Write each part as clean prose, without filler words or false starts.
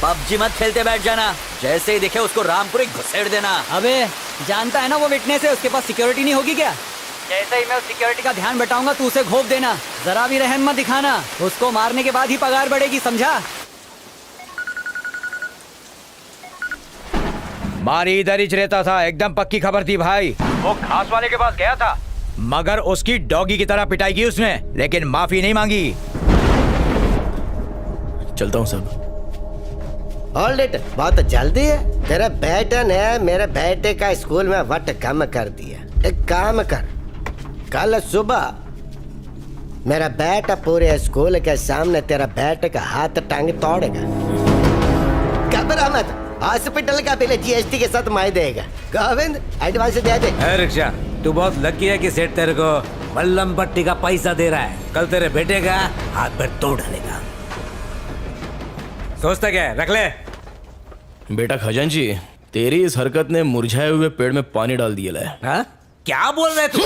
PUBG मत खेलते बैठ जाना, जैसे ही दिखे उसको रामपुरी घुसेड़ देना। अबे जानता है ना वो विटनेस है, उसके पास सिक्योरिटी नहीं होगी क्या? जैसे ही मैं उस सिक्योरिटी का ध्यान बटाऊंगा तू उसे घोप देना, जरा भी रहम मत दिखाना। उसको मारने के बाद ही पगार बढ़ेगी, समझा? मारी इधर ही रहता था, एकदम पक्की खबर थी भाई। वो घास वाले के पास गया था, मगर उसकी डॉगी की तरह पिटाई की उसने, लेकिन माफी नहीं मांगी। चलता हूँ सब। होल्ड इट, बहुत जल्दी है। तेरे बेटे ने मेरे बेटे का स्कूल में वट कम कर दिया। एक काम कर, कल सुबह मेरा बेटा पूरे स्कूल के सामने तेरा बेटे का हाथ टांग तोड़ेगा। घबरा मत, हॉस्पिटल का बिल जीएसटी के साथ मैं देगा। गोविंद एडवांस दे दे। रिक्शा, तू बहुत लकी है कि सेठ तेरे को मल्लम पट्टी का पैसा दे रहा है। कल तेरे बेटे का हाथ पैर तोड़ डालेगा। सोचता क्या है, रख ले। बेटा खजांची, तेरी इस हरकत ने मुरझाए हुए पेड़ में पानी डाल दिया है। हाँ? क्या बोल रहे तू?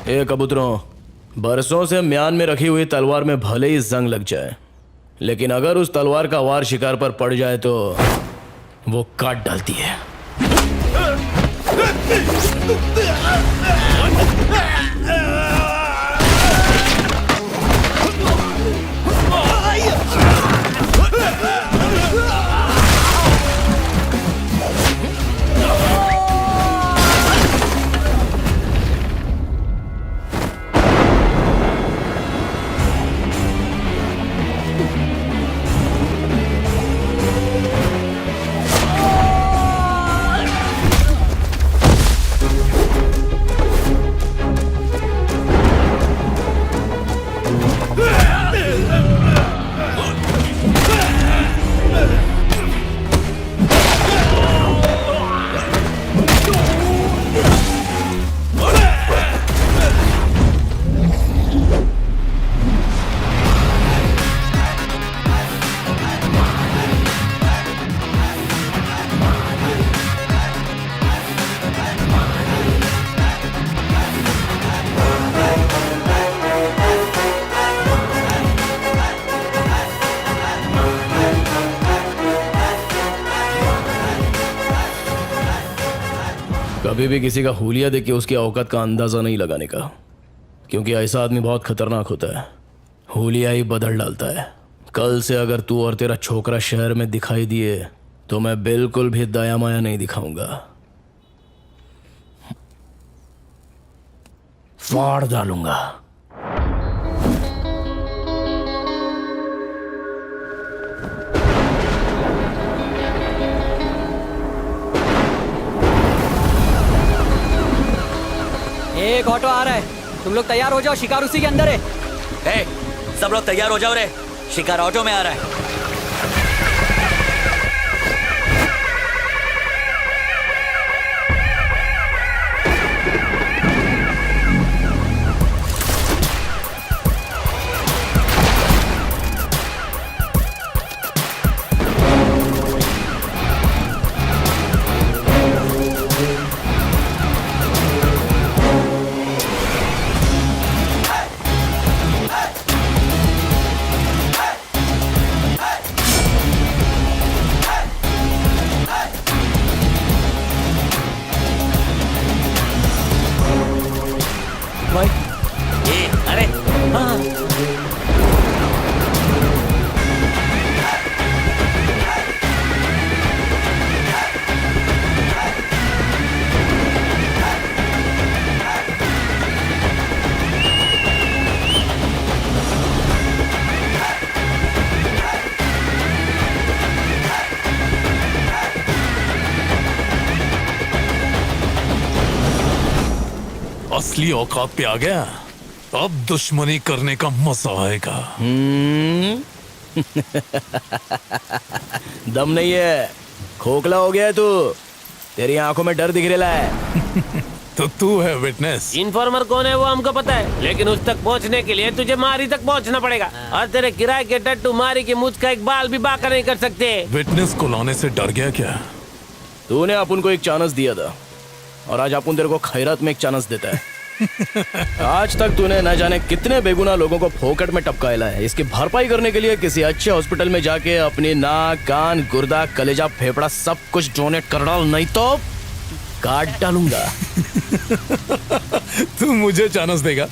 ए कबूतरों, बरसों से म्यान में रखी हुई तलवार में भले ही जंग लग जाए, लेकिन अगर उस तलवार का वार शिकार पर पड़ जाए तो वो काट डालती है। कभी भी किसी का हुलिया देख के उसकी औकात का अंदाजा नहीं लगाने का, क्योंकि ऐसा आदमी बहुत खतरनाक होता है। हुलिया ही बदल डालता है। कल से अगर तू और तेरा छोकरा शहर में दिखाई दिए तो मैं बिल्कुल भी दया माया नहीं दिखाऊंगा, फाड़ डालूंगा। एक ऑटो आ रहा है, तुम लोग तैयार हो जाओ, शिकार उसी के अंदर है। ए, सब लोग तैयार हो जाओ रे, शिकार ऑटो में आ रहा है। अरे हाँ। असली औकात पे आ गया, अब दुश्मनी करने का मजा आएगा। दम नहीं है, खोखला हो गया है तू। तेरी आंखों में डर दिख रहा है। तो तू है विटनेस। इन्फॉर्मर कौन है वो हमको पता है, लेकिन उस तक पहुंचने के लिए तुझे मारी तक पहुंचना पड़ेगा। और तेरे किराए के टट्टू मारी की मुझ का एक बाल भी बाका नहीं कर सकते। विटनेस को लाने से डर गया क्या? तूने अपन को एक चांस दिया था और आज अपन तेरे को खैरात में एक चांस देता है। आज तक तूने न जाने कितने बेगुनाह लोगों को फोकट में टपकाया है। इसकी भरपाई करने के लिए किसी अच्छे हॉस्पिटल में जाके अपनी नाक, कान, गुर्दा, कलेजा, फेफड़ा सब कुछ डोनेट कर डाल, नहीं तो काट डालूंगा। तू मुझे चांस देगा?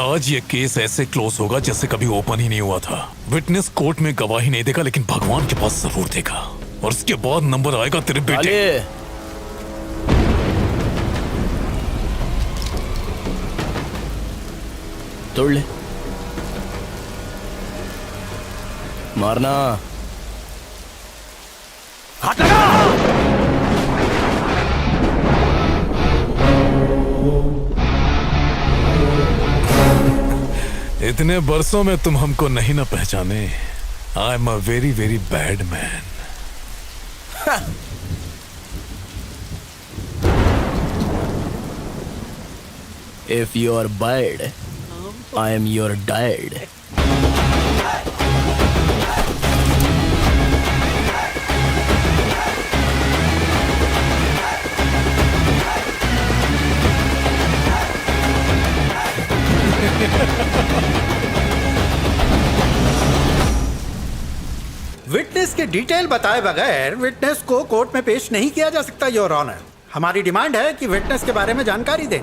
आज ये केस ऐसे क्लोज होगा जैसे कभी ओपन ही नहीं हुआ था। विटनेस कोर्ट में गवाही नहीं देगा, लेकिन भगवान के पास जरूर देगा, और उसके बाद नंबर आएगा तेरे बेटे। तोड़ ले, मारना। हाथ लगा। इतने बरसों में तुम हमको नहीं ना पहचाने। I am a very very bad man. If you are bad, I am your dad. Witness के डिटेल बताए बगैर विटनेस को कोर्ट में पेश नहीं किया जा सकता योर ऑनर। हमारी डिमांड है कि विटनेस के बारे में जानकारी दें।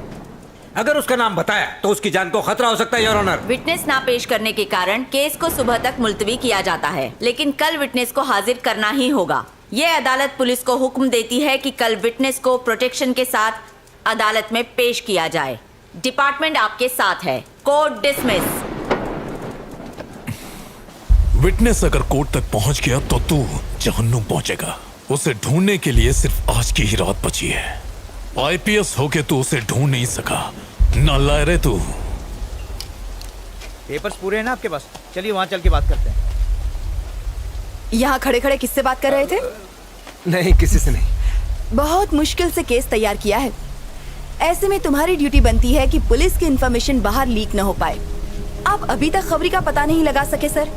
अगर उसका नाम बताया तो उसकी जान को खतरा हो सकता है योर ऑनर। विटनेस ना पेश करने के कारण केस को सुबह तक मुलतवी किया जाता है, लेकिन कल विटनेस को हाजिर करना ही होगा। ये अदालत पुलिस को हुक्म देती है कि कल विटनेस को प्रोटेक्शन के साथ अदालत में पेश किया जाए। डिपार्टमेंट आपके साथ है। Court dismiss. विटनेस अगर कोर्ट तक पहुंच गया तो तू जहन्नुम पहुंचेगा। उसे ढूंढने के लिए सिर्फ आज की ही रात बची है। आईपीएस होके तू उसे ढूंढ नहीं सका, नालायक तू। पेपर्स पूरे हैं ना आपके पास? चलिए वहां चल के बात करते हैं। यहाँ खड़े खड़े किससे बात कर रहे थे? नहीं, किसी से नहीं। बहुत मुश्किल से केस तैयार किया है। ऐसे में तुम्हारी ड्यूटी बनती है कि पुलिस की इंफॉर्मेशन बाहर लीक न हो पाए। आप अभी तक खबरी का पता नहीं लगा सके सर।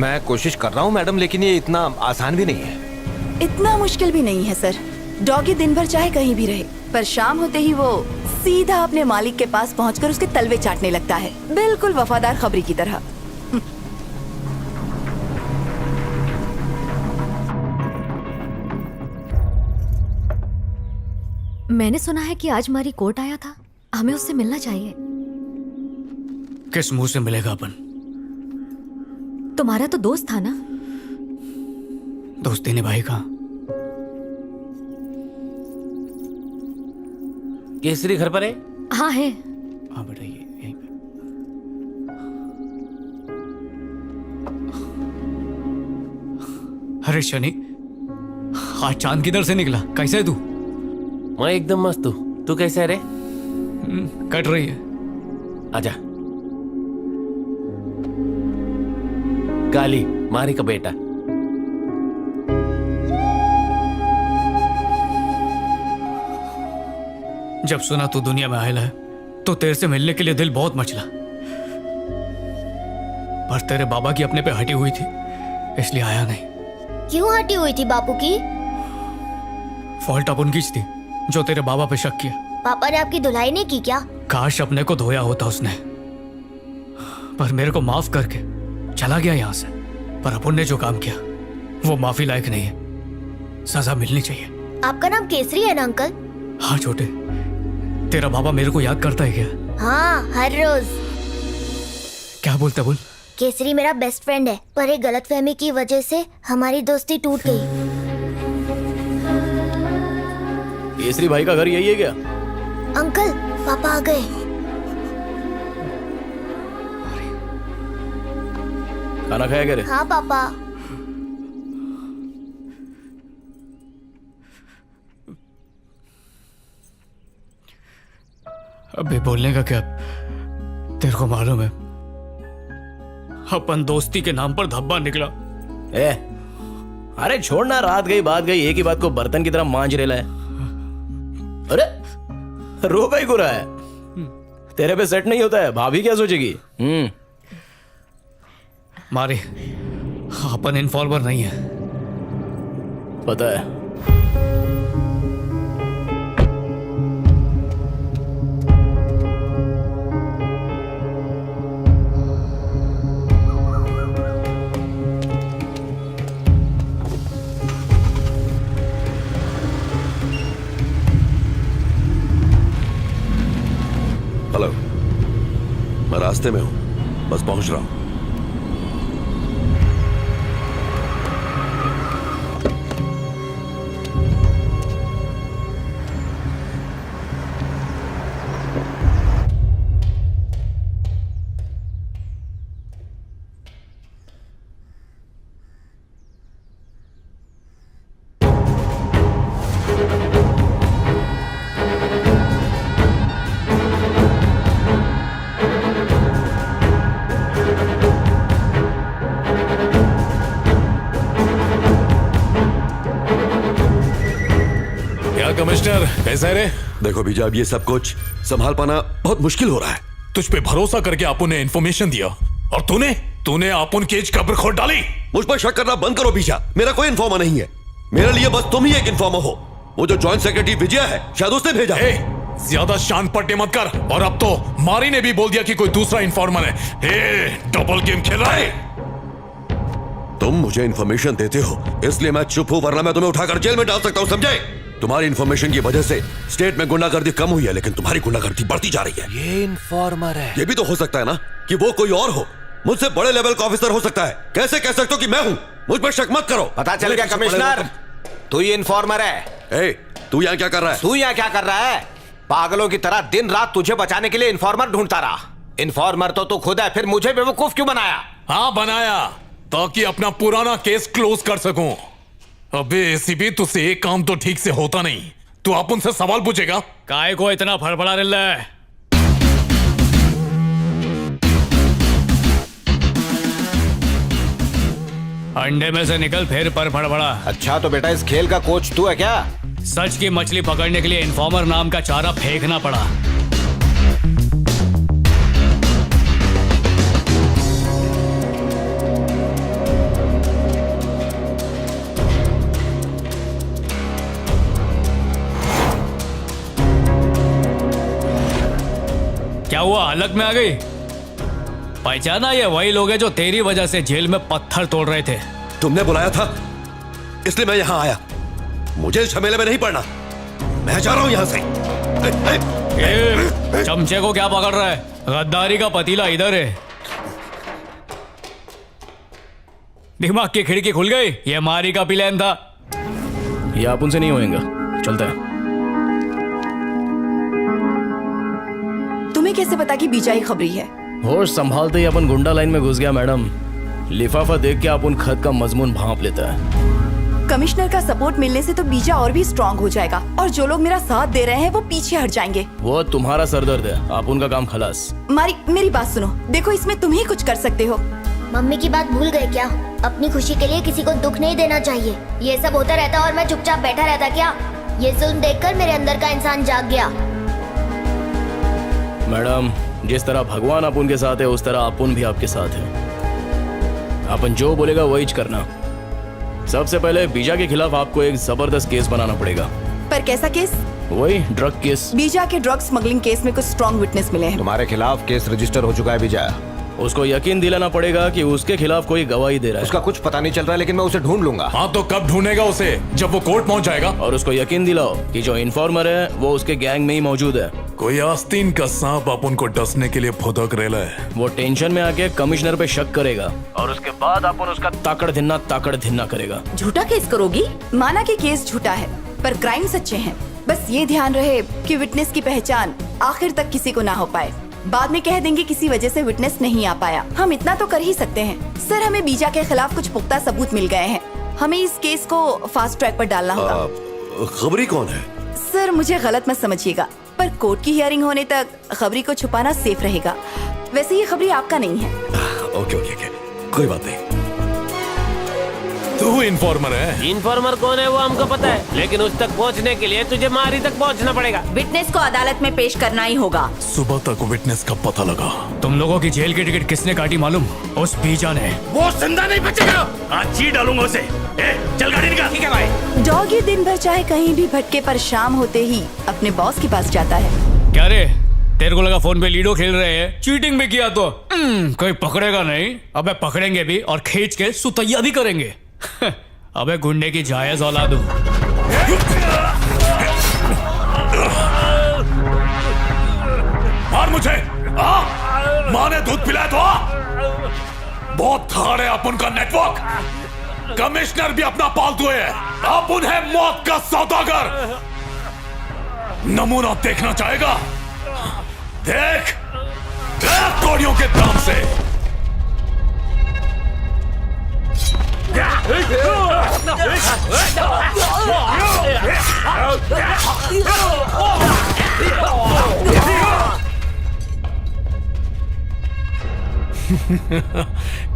मैं कोशिश कर रहा हूँ मैडम, लेकिन ये इतना आसान भी नहीं है। इतना मुश्किल भी नहीं है सर। डॉगी दिन भर चाहे कहीं भी रहे, पर शाम होते ही वो सीधा अपने मालिक के पास पहुंचकर उसके तलवे चाटने लगता है, बिल्कुल वफादार खबरी की तरह। मैंने सुना है कि आज हमारी कोर्ट आया था, हमें उससे मिलना चाहिए। किस मुंह से मिलेगा अपन? तुम्हारा तो दोस्त था ना। दोस्ती निभाई कहाँ? केसरी घर पर है? हाँ है। हाँ बेटा, ये यहीं पे। अरे शनि, आज चांद किधर से निकला? कैसे है तू? मैं एकदम मस्त हूँ। तू कैसे है रे? कट रही है। आजा। काली मारी का बेटा। जब सुना तू दुनिया में आयल है तो तेरे से मिलने के लिए दिल बहुत मचला, पर तेरे बाबा की अपने पे हटी हुई थी इसलिए आया नहीं। क्यों हटी हुई थी बापू की? फॉल्ट अपन की थी जो तेरे बाबा पे शक किया। पापा ने आपकी धुलाई नहीं की क्या? काश अपने को धोया होता उसने, पर मेरे को माफ करके चला गया यहाँ से। पर अपन ने जो काम किया वो माफी लायक नहीं है, सजा मिलनी चाहिए। आपका नाम केसरी है ना अंकल? हाँ छोटे, तेरा बाबा मेरे को याद करता है क्या? हाँ, हर रोज। क्या बोलता बोल? केसरी मेरा बेस्ट फ्रेंड है, पर एक गलतफहमी की वजह से हमारी दोस्ती टूट गई। केसरी भाई का घर यही है क्या? अंकल, पापा आ गए। खाना खाया क्या रे? हाँ पापा। अबे बोलने का क्या? तेरे को मालूम है अपन दोस्ती के नाम पर धब्बा निकला। ए, अरे छोड़ना, रात गई बात गई, एक ही बात को बर्तन की तरह मांज रेला है। अरे रो का ही गुरा है, तेरे पे सेट नहीं होता है, भाभी क्या सोचेगी? मारी, अपन इन्फॉर्मर नहीं है। पता है। हेलो, मैं रास्ते में हूं, बस पहुंच रहा हूं। कमिश्नर कैसा है रे? देखो बीजा, अब ये सब कुछ संभाल पाना बहुत मुश्किल हो रहा है। तुझ पे भरोसा करके आपू ने इन्फॉर्मेशन दिया और तूने आपन केज कब्र खोद डाली। मुझ पर शक करना बंद करो बीजा, मेरा कोई इन्फॉर्मर नहीं है। मेरे लिए बस तुम ही एक इन्फॉर्मर हो। वो जो जॉइंट सेक्रेटरी विजय है, शायद उसने भेजा। ज्यादा शान पट्टे मत कर। और अब तो मारी ने भी बोल दिया कि कोई दूसरा इन्फॉर्मर है। डबल गेम खेल रहा है। तुम मुझे इन्फॉर्मेशन देते हो इसलिए मैं चुप हूं, वरना मैं तुम्हें उठाकर जेल में डाल सकता हूं, समझे? तुम्हारी इन्फॉर्मेशन की वजह से स्टेट में गुंडागर्दी कम हुई है, लेकिन तुम्हारी गुंडागर्दी बढ़ती जा रही है। ये इन्फॉर्मर है। ये भी तो हो सकता है ना कि वो कोई और हो, मुझसे बड़े लेवल का ऑफिसर हो सकता है। कैसे कह सकते हो कि मैं हूं? मुझ पर शक मत करो। पता चल गया कमिश्नर, तू ही इन्फॉर्मर है। तू यहाँ क्या कर रहा है? तू यहाँ क्या कर रहा है? पागलों की तरह दिन रात तुझे बचाने के लिए इन्फॉर्मर ढूंढता रहा। इन्फॉर्मर तो तू खुद है, फिर मुझे बेवकूफ क्यों बनाया? हाँ बनाया, ताकि अपना पुराना केस क्लोज कर सकूं। अबे एसीपी, तुझसे एक काम तो ठीक से होता नहीं। तू अपन से सवाल पूछेगा। काय को इतना फड़फड़ा रहा है? अंडे में से निकल फिर पर फड़फड़ा। अच्छा तो बेटा इस खेल का कोच तू है क्या? सच की मछली पकड़ने के लिए इन्फॉर्मर नाम का चारा फेंकना पड़ा। क्या हुआ, हलक में आ गई? पहचाना? ये वही लोग हैं जो तेरी वजह से जेल में पत्थर तोड़ रहे थे। तुमने बुलाया था इसलिए मैं यहाँ आया। मुझे इस झमेले में नहीं पड़ना, मैं जा रहा हूँ यहाँ से। चमचे को क्या पकड़ रहा है? गद्दारी का पतीला इधर है। दिमाग की खिड़की खुल गई। ये मारी का प्लान था। ये आप उनसे नहीं होएगा, चलता है। तुम्हें कैसे पता कि बीजा ही खबरी है? होश संभालते ही अपन गुंडा लाइन में घुस गया मैडम। लिफाफा देख के अपन खत का मजमून भांप लेता है। कमिश्नर का सपोर्ट मिलने से तो बीजा और भी स्ट्रांग हो जाएगा और जो लोग मेरा साथ दे रहे हैं वो पीछे हट जाएंगे। वो तुम्हारा सरदर्द है, आप उनका काम खलास। मारी, मेरी बात सुनो। देखो, इसमें तुम ही कुछ कर सकते हो। मम्मी की बात भूल गए क्या? अपनी खुशी के लिए किसी को दुख नहीं देना चाहिए। ये सब होता रहता और मैं चुपचाप बैठा रहता क्या? ये जुल्म देखकर मेरे अंदर का इंसान जाग गया। मैडम, जिस तरह भगवान अपन के साथ है उस तरह अपन भी आपके साथ है। अपन जो बोलेगा वही करना। सबसे पहले बीजा के खिलाफ आपको एक जबरदस्त केस बनाना पड़ेगा। पर कैसा केस? वही ड्रग केस। बीजा के ड्रग स्मगलिंग केस में कुछ स्ट्रॉन्ग विटनेस मिले हैं। तुम्हारे खिलाफ केस रजिस्टर हो चुका है बीजा। उसको यकीन दिलाना पड़ेगा कि उसके खिलाफ कोई गवाही दे रहा है। उसका कुछ पता नहीं चल रहा है, लेकिन मैं उसे ढूंढ लूंगा। हाँ तो कब ढूंढेगा उसे? जब वो कोर्ट पहुंच जाएगा। और उसको यकीन दिलाओ कि जो इन्फॉर्मर है वो उसके गैंग में ही मौजूद है। कोई आस्तीन का सांप अपन को डसने के लिए फुदक रेला है। वो टेंशन में आके कमिश्नर पे शक करेगा और उसके बाद अपन उसका ताकड़ धिन्ना करेगा। झूठा केस करोगी? माना कि केस झूठा है पर क्राइम सच्चे हैं। बस ये ध्यान रहे कि विटनेस की पहचान आखिर तक किसी को ना हो पाए। बाद में कह देंगे किसी वजह से विटनेस नहीं आ पाया। हम इतना तो कर ही सकते हैं। सर, हमें बीजा के खिलाफ कुछ पुख्ता सबूत मिल गए हैं। हमें इस केस को फास्ट ट्रैक पर डालना होगा। खबरी कौन है? सर, मुझे गलत मत समझिएगा, पर कोर्ट की हियरिंग होने तक खबरी को छुपाना सेफ रहेगा। वैसे ये खबरी आपका नहीं है। ओके, कोई बात नहीं। तू इन्फॉर्मर है? इन्फॉर्मर कौन है वो हमको पता है, लेकिन उस तक पहुंचने के लिए तुझे मारी तक पहुंचना पड़ेगा। विटनेस को अदालत में पेश करना ही होगा। सुबह तक विटनेस का पता लगा। तुम लोगों की जेल की टिकट किसने काटी मालूम? उस बीजा ने। वो जिंदा नहीं बचेगा, आज जी डालूंगा उसे। चल गाड़ी निकाल। ठीक है भाई। डॉगी दिन भर चाहे कहीं भी भटके पर शाम होते ही अपने बॉस के पास जाता है। क्या रे, तेरे को लगा फोन पे लीडो खेल रहे हैं? चीटिंग भी किया तो कोई पकड़ेगा नहीं। अबे पकड़ेंगे भी और खींच के सुतैया भी करेंगे। अबे गुंडे की जायज औलाद हूं। मार मुझे। माँ ने दूध पिलाया तो बहुत थाड़ है अपन का नेटवर्क। कमिश्नर भी अपना पालतू है, अपन है मौत का सौदागर। नमूना देखना चाहेगा? देख कोड़ियों के दाम से।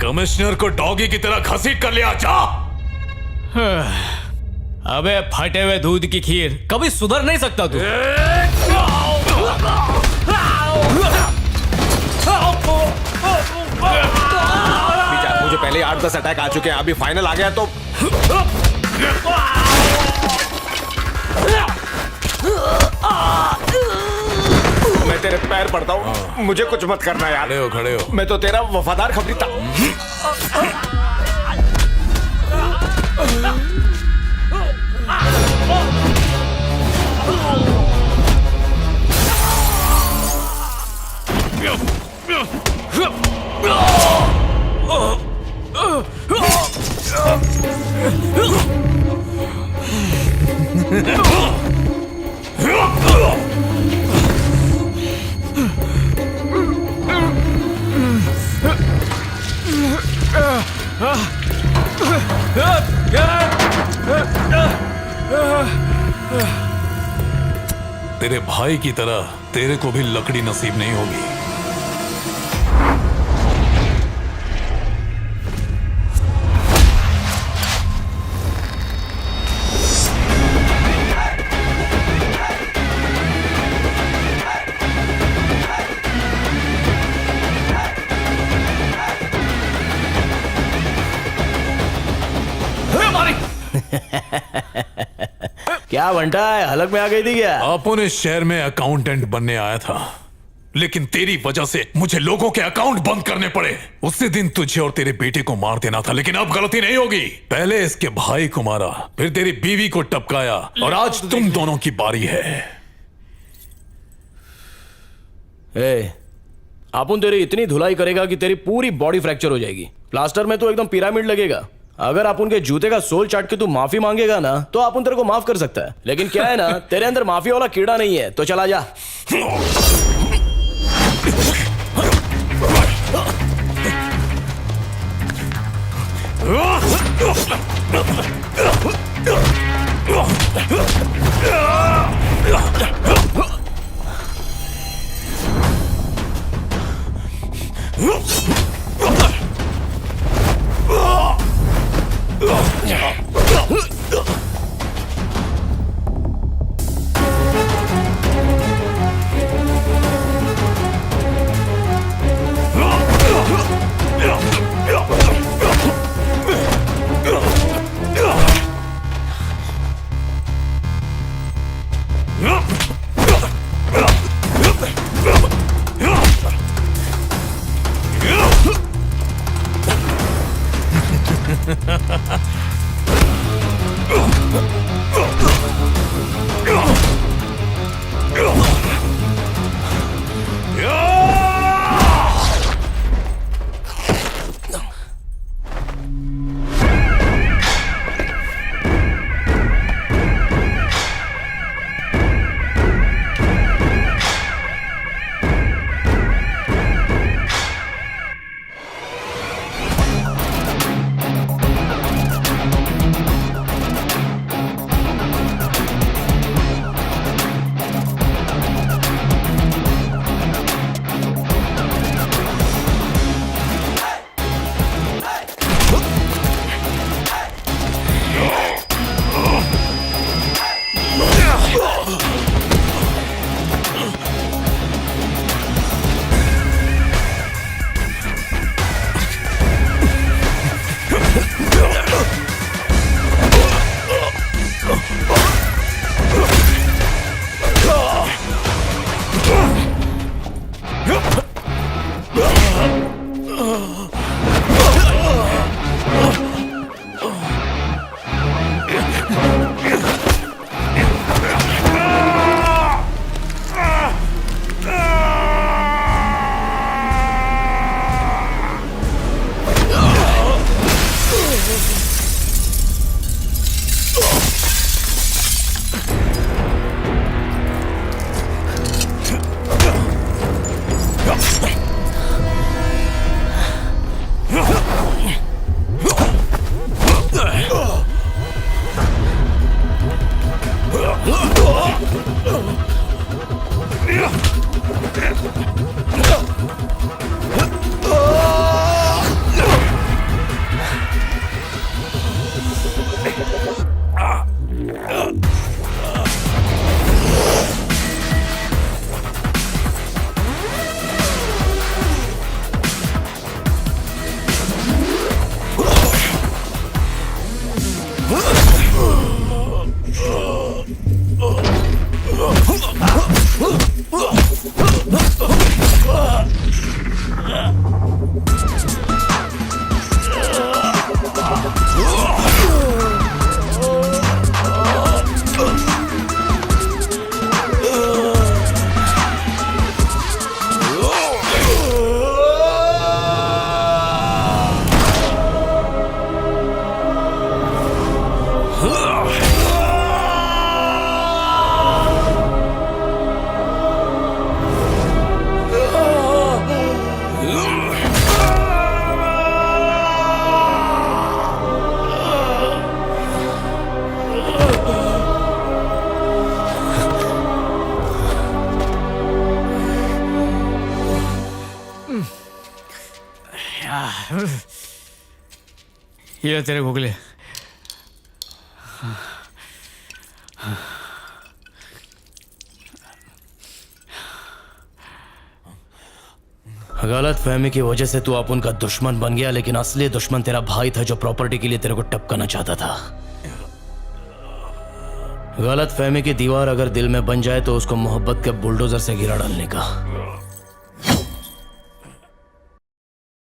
कमिश्नर को डॉगी की तरह घसीट कर लिया। जा। अबे फटे हुए दूध की खीर, कभी सुधर नहीं सकता तू। मुझे पहले 8-10 अटैक आ चुके हैं, अभी फाइनल आ गया तो मैं तेरे पैर पड़ता हूँ। मुझे कुछ मत करना यार। खड़े हो। मैं तो तेरा वफादार खबरी था। तेरे भाई की तरह तेरे को भी लकड़ी नसीब नहीं होगी। क्या बंटा है, हलक में आ गई थी क्या? अपन इस शहर में अकाउंटेंट बनने आया था, लेकिन तेरी वजह से मुझे लोगों के अकाउंट बंद करने पड़े। उसी दिन तुझे और तेरे बेटे को मार देना था, लेकिन अब गलती नहीं होगी। पहले इसके भाई को मारा, फिर तेरी बीवी को टपकाया, और आज तुम दोनों की बारी है। अपन तेरी इतनी धुलाई करेगा कि तेरी पूरी बॉडी फ्रैक्चर हो जाएगी। प्लास्टर में तो एकदम पिरामिड लगेगा। अगर अपन के जूते का सोल चाट के तू माफी मांगेगा ना, तो अपन तेरे को माफ कर सकता है। लेकिन क्या है ना, तेरे अंदर माफी वाला कीड़ा नहीं है, तो चला जा। ये तेरे गुगले। गलत फहमी की वजह से तू अपन का दुश्मन बन गया, लेकिन असली दुश्मन तेरा भाई था जो प्रॉपर्टी के लिए तेरे को टपकाना चाहता था। गलत फहमी की दीवार अगर दिल में बन जाए तो उसको मोहब्बत के बुलडोजर से गिरा डालने का।